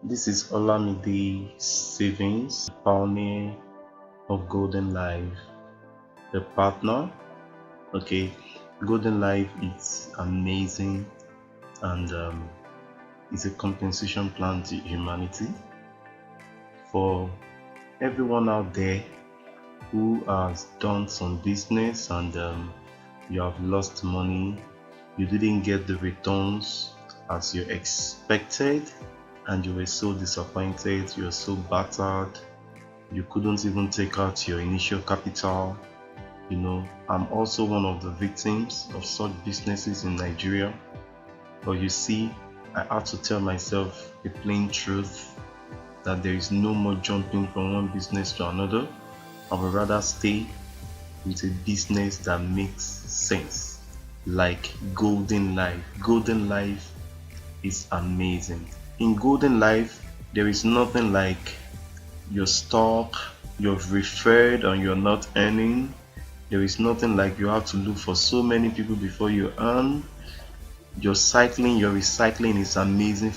This is Olamide Savings, pioneer of Goldinglife, the partner. Okay, Goldinglife is amazing and it's a compensation plan to humanity for everyone out there who has done some business and you have lost money, you didn't get the returns as you expected, and you were so disappointed, you were so battered, you couldn't even take out your initial capital. I'm also one of the victims of such businesses in Nigeria. But you see, I had to tell myself the plain truth that there is no more jumping from one business to another. I would rather stay with a business that makes sense, like Goldinglife. Goldinglife is amazing. In Goldinglife, there is nothing like your stock, you've referred and you're not earning. There is nothing like you have to look for so many people before you earn. Your recycling is amazing.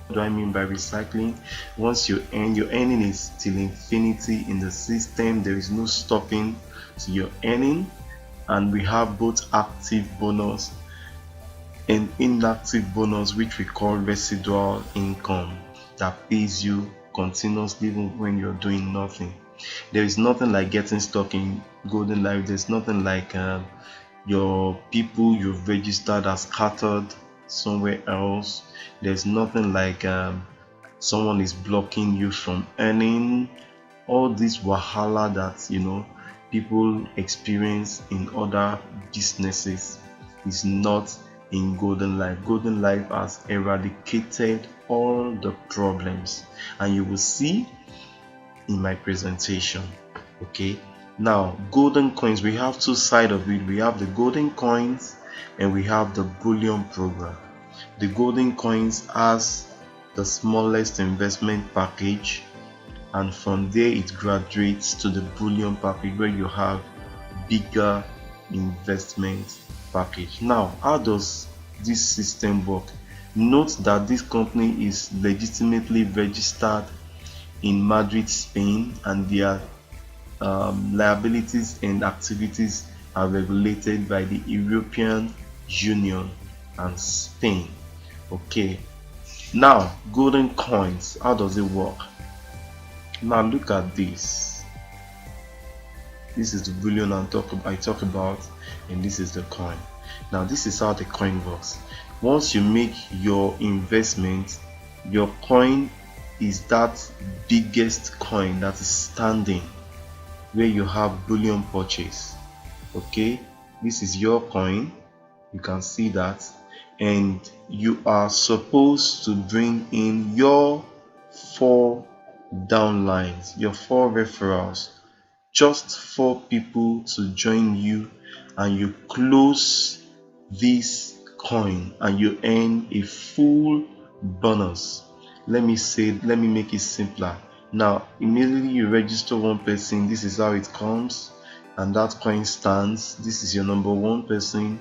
What do I mean by recycling? Once you earn, your earning is till infinity in the system. There is no stopping to your earning, and we have both active bonus and inactive bonus, which we call residual income, that pays you continuously even when you're doing nothing. There is nothing like getting stuck in Goldinglife. There's nothing like your people you've registered as scattered somewhere else. There's nothing like someone is blocking you from earning. All this wahala that people experience in other businesses is not in Goldinglife. Goldinglife has eradicated all the problems, and you will see in my presentation. Okay, now golden coins, we have two sides of it. We have the golden coins and we have the bullion program. The golden coins has the smallest investment package, and from there it graduates to the bullion package where you have bigger investment package. Now, how does this system work? Note that this company is legitimately registered in Madrid, Spain, and their liabilities and activities are regulated by the European Union and Spain. Okay, now golden coins, how does it work? Now look at this. This is the bullion I talk about, and this is the coin. Now this is how the coin works. Once you make your investment, your coin is that biggest coin that is standing where you have bullion purchase. Okay, this is your coin, you can see that, and you are supposed to bring in your 4 downlines, your 4 referrals, just 4 people to join you, and you close this coin and you earn a full bonus. Let me make it simpler. Now immediately you register one person, this is how it comes, and that coin stands. This is your number 1 person,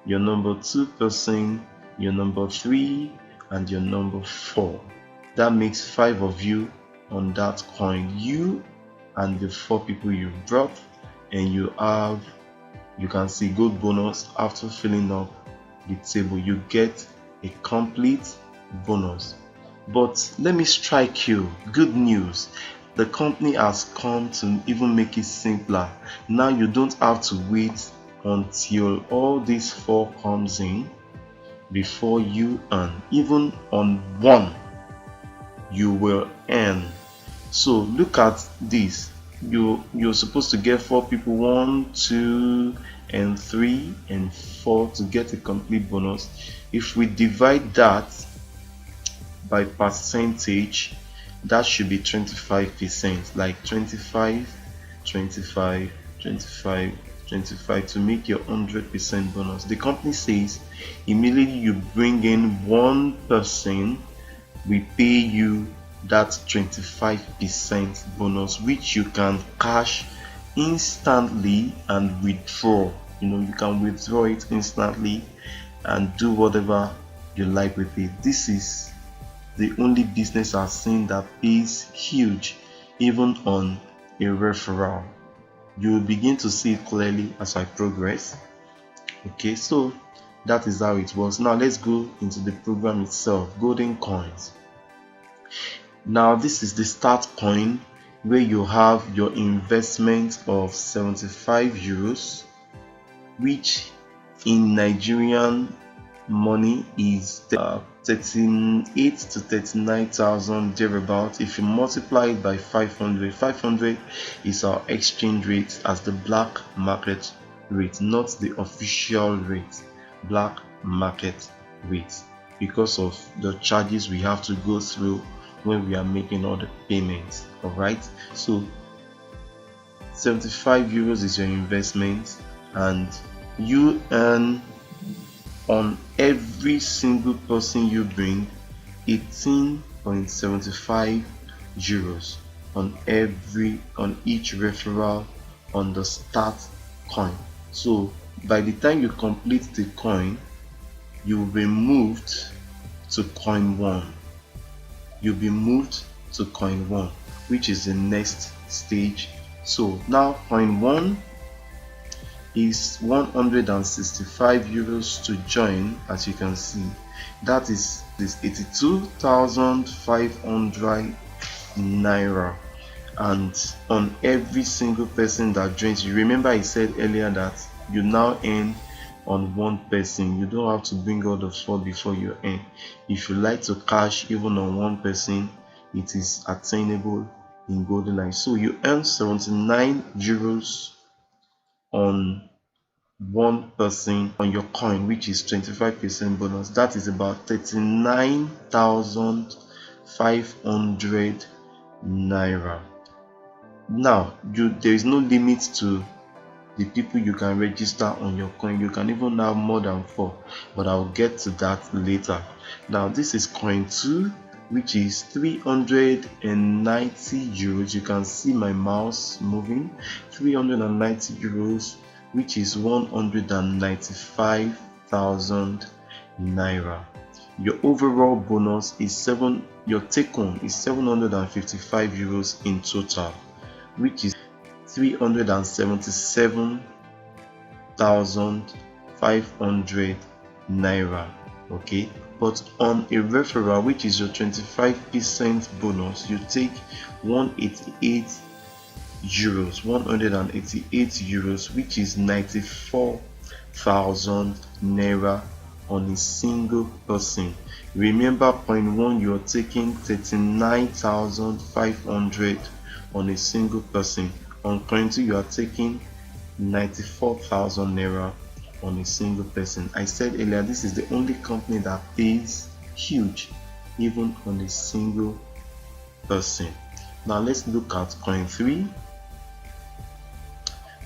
your number 2 person, your number 3, and your number 4. That makes 5 of you on that coin, you and the 4 people you brought, and you can see gold bonus. After filling up the table, you get a complete bonus. But let me strike you good news. The company has come to even make it simpler. Now you don't have to wait until all these 4 comes in before you earn. Even on 1 you will earn. So look at this. You're supposed to get 4 people, 1, 2 and 3 and 4 to get a complete bonus. If we divide that by percentage, that should be 25%, like 25, 25, 25, 25 to make your 100% bonus. The company says immediately you bring in 1 person, we pay you that 25% bonus, which you can cash instantly and withdraw. You can withdraw it instantly and do whatever you like with it. This is the only business I've seen that pays huge even on a referral. You will begin to see it clearly as I progress. Okay, so that is how it works. Now let's go into the program itself. Golden coins. Now this is the start coin where you have your investment of 75 euros, which in Nigerian money is 38 to 39,000 thereabout. If you multiply it by 500 is our exchange rate as the black market rate, not the official rate, black market rate, because of the charges we have to go through when we are making all the payments. All right, so 75 euros is your investment, and you earn on every single person you bring 18.75 euros on each referral on the start coin. So by the time you complete the coin, you will be moved to coin 1. You'll be moved to coin 1, which is the next stage. So now coin 1 is 165 euros to join. As you can see, that is this 82,500 naira, and on every single person that joins. You remember I said earlier that you now earn on one person. You don't have to bring all the 4 before you earn. If you like to cash even on one person, it is attainable in Goldinglife. So you earn 79 euros on one person on your coin, which is 25% bonus. That is about 39,500 naira. Now there is no limit to the people you can register on your coin. You can even have more than 4, but I'll get to that later. Now this is coin 2, which is 390 euros. You can see my mouse moving. 390 euros, which is 195,000 naira. Your overall bonus is your take home is 755 euros in total, which is 377,500 naira. Okay, but on a referral, which is your 25% bonus, you take 188 euros, which is 94,000 naira on a single person. Remember, point 1, you're taking 39,500 on a single person. On coin 2, you are taking 94,000 naira on a single person. I said earlier, this is the only company that pays huge even on a single person. Now let's look at coin 3.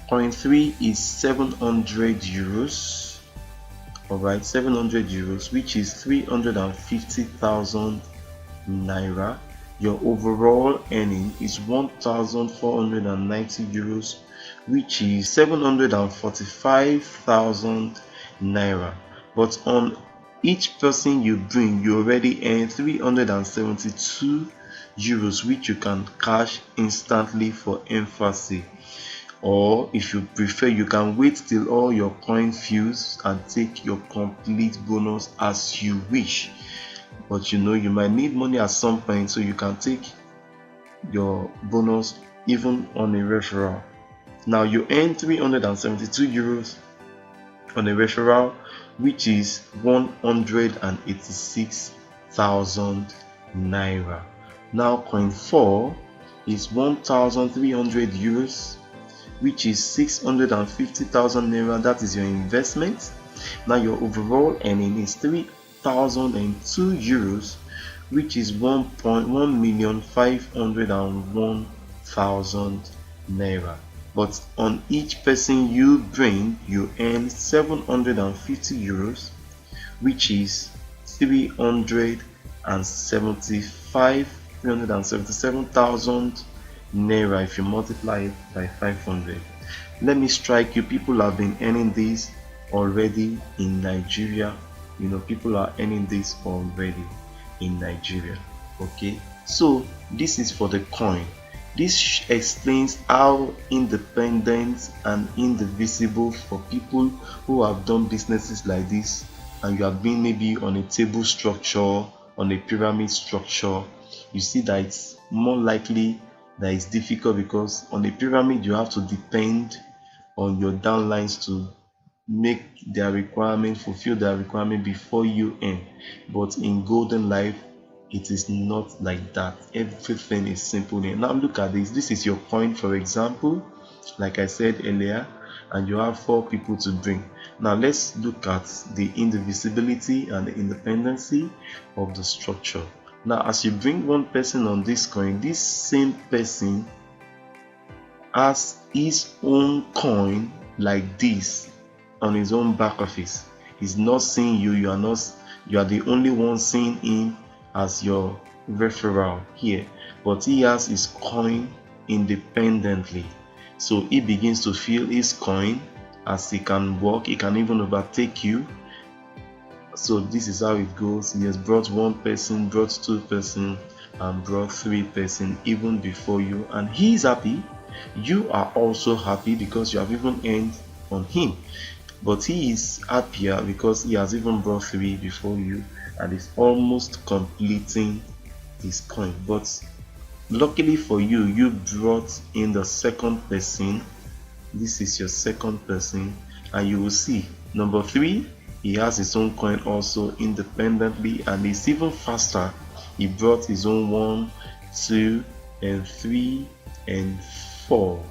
Coin 3 is 700 euros. Alright, 700 euros, which is 350,000 naira. Your overall earning is 1,490 euros, which is 745,000 naira. But on each person you bring, you already earn 372 euros, which you can cash instantly for emphasis. Or if you prefer, you can wait till all your coin fills and take your complete bonus as you wish. But you might need money at some point, so you can take your bonus even on a referral. Now you earn 372 euros on a referral, which is 186,000 naira. Now coin 4 is 1,300 euros, which is 650,000 naira. That is your investment. Now your overall earning is 3,002 euros, which is 1,501,000 naira. But on each person you bring, you earn 750 euros, which is 377,000 naira if you multiply it by 500. Let me strike you, people have been earning this already in Nigeria. People are earning this already in Nigeria. Okay, so this is for the coin. This explains how independent and indivisible for people who have done businesses like this, and you have been maybe on a table structure, on a pyramid structure. You see that it's more likely that it's difficult, because on a pyramid you have to depend on your downlines to make their requirement, fulfill their requirement before you earn. But in Goldinglife, it is not like that. Everything is simple here. Now look at this. This is your coin, for example, like I said earlier, and you have 4 people to bring. Now let's look at the indivisibility and the independency of the structure. Now as you bring one person on this coin, this same person has his own coin like this on his own back office. He's not seeing you. You are the only one seeing him as your referral here, but he has his coin independently. So he begins to feel his coin as he can walk. He can even overtake you. So this is how it goes. He has brought 1 person, brought 2 person, and brought 3 person even before you, and he's happy. You are also happy because you have even earned on him, but he is happier because he has even brought 3 before you and is almost completing his coin. But luckily for you, you brought in the second person. This is your second person, and you will see number 3, he has his own coin also independently, and it's even faster. He brought his own 1, 2, and 3, and 4,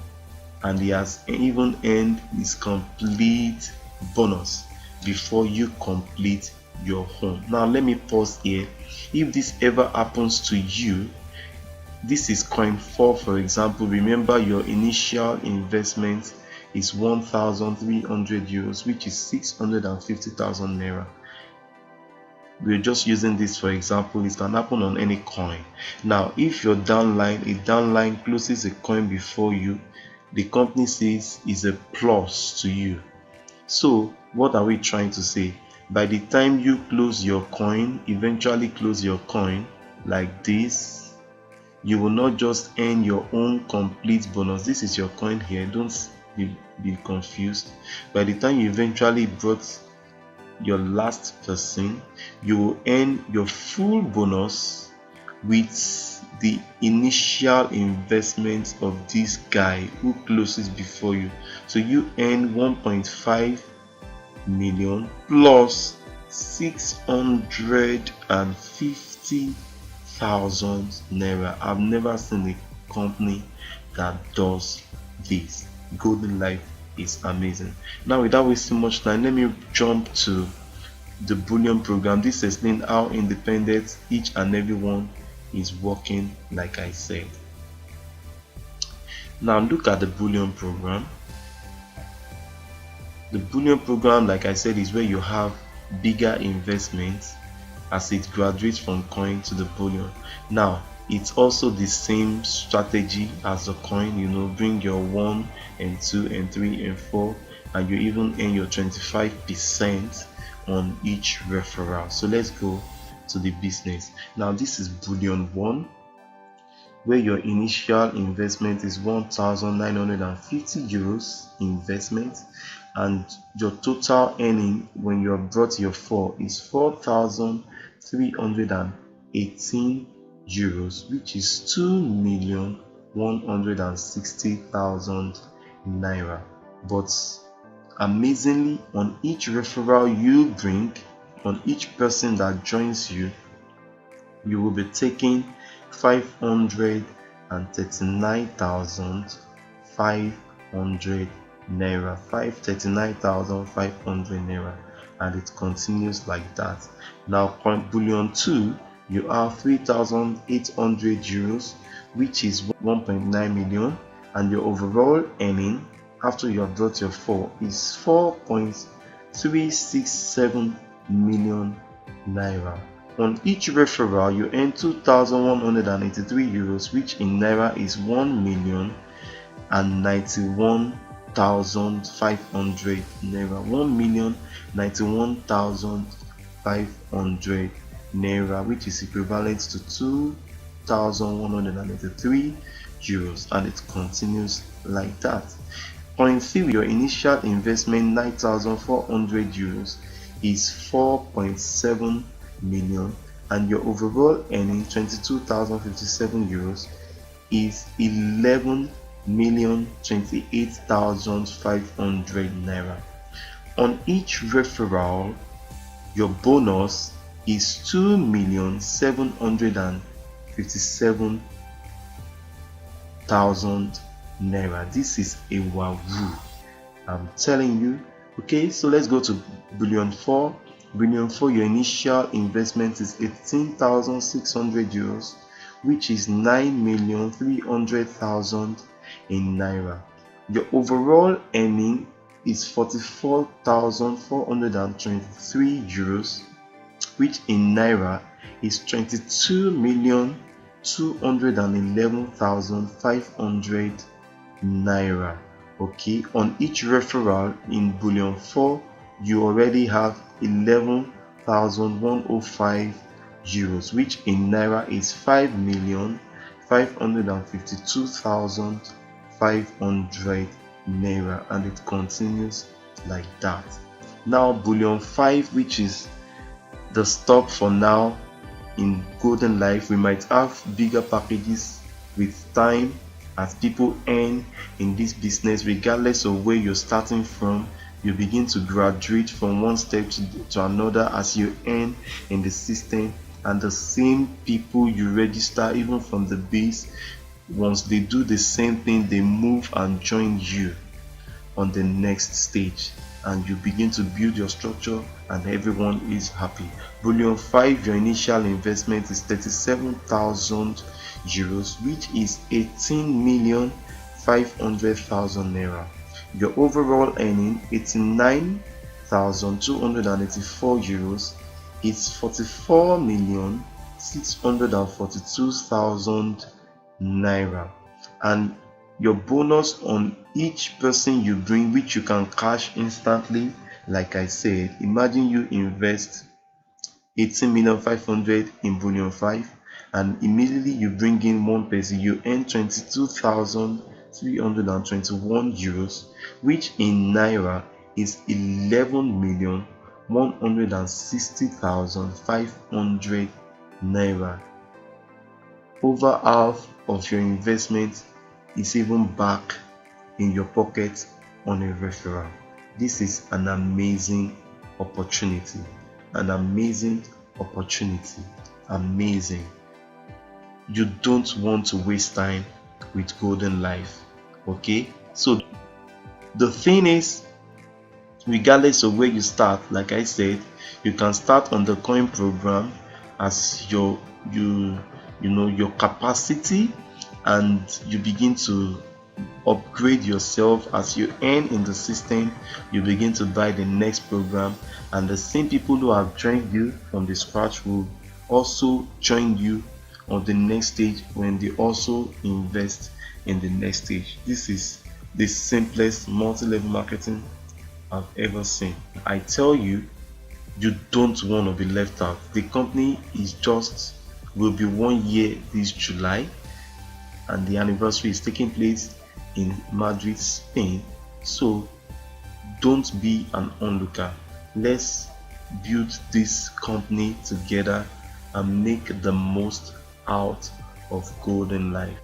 and he has even earned his complete bonus before you complete your home. Now let me pause here. If this ever happens to you, this is coin 4, for example. Remember, your initial investment is 1,300 euros, which is 650,000 naira. We're just using this for example. It can happen on any coin. Now if your downline closes a coin before you, the company says is a plus to you. So what are we trying to say? By the time you close your coin, eventually close your coin like this, you will not just earn your own complete bonus. This is your coin here, don't be confused. By the time you eventually brought your last person, you will earn your full bonus with the initial investment of this guy who closes before you. So you earn 1.5 million plus 650,000 naira. I've never seen a company that does this. Goldinglife is amazing. Now without wasting much time, let me jump to the bullion program. This explains how independent each and every one is working, like I said. Now look at the bullion program. The bullion program, like I said, is where you have bigger investments as it graduates from coin to the bullion. Now it's also the same strategy as the coin. Bring your 1 and 2 and 3 and 4, and you even earn your 25% on each referral. So let's go to the business. Now this is bullion 1, where your initial investment is 1,950 euros investment, and your total earning when you have brought your 4 is 4,318 euros, which is 2,160,000 naira. But amazingly, on each referral you bring, on each person that joins you, you will be taking 539,500 naira, 539,500 naira, and it continues like that. Now coin bullion 2, you have 3,800 euros, which is 1.9 million, and your overall earning after you have brought your 4 is 4.367 million naira. On each referral you earn 2,183 euros, which in naira is 1,091,000 91,500 naira, 1,91,500 naira, which is equivalent to 2,183 euros, and it continues like that. Point 3, your initial investment 9,400 euros is 4.7 million, and your overall earning 22,057 euros is 11,028,500 naira. On each referral, your bonus is 2,757,000 naira. This is a wahoo, I'm telling you. Okay, so let's go to Bullion 4. Bullion 4, your initial investment is 18,600 euros, which is 9,300,000 in naira. Your overall earning is 44,423 euros, which in naira is 22,211,500 naira. Okay, on each referral in Bullion 4, you already have 11,105 euros, which in naira is 5,552,500 naira, and it continues like that. Now Bullion 5, which is the stock for now in Goldinglife, we might have bigger packages with time. As people earn in this business, regardless of where you're starting from, you begin to graduate from one step to another as you earn in the system. And the same people you register even from the base, once they do the same thing, they move and join you on the next stage, and you begin to build your structure and everyone is happy. Bullion 5, your initial investment is 37,000 euros, which is 18,500,000 naira. Your overall earning 89,284 euros is 44,642,000 naira, and your bonus on each person you bring, which you can cash instantly. Like I said, imagine you invest 18,500,000 in Bullion 5 and immediately you bring in one person, you earn 22,321 euros, which in naira is 11,160,500 naira. Over half of your investment is even back in your pocket on a referral. This is an amazing opportunity, amazing. You don't want to waste time with Goldinglife. Okay, so the thing is, regardless of where you start, like I said, you can start on the coin program as your capacity, and you begin to upgrade yourself as you earn in the system. You begin to buy the next program, and the same people who have joined you from the scratch will also join you on the next stage when they also invest in the next stage. This is the simplest multi-level marketing I've ever seen. I tell you, you don't want to be left out. The company will be 1 year this July, and the anniversary is taking place in Madrid, Spain. So don't be an onlooker. Let's build this company together and make the most out of Goldinglife.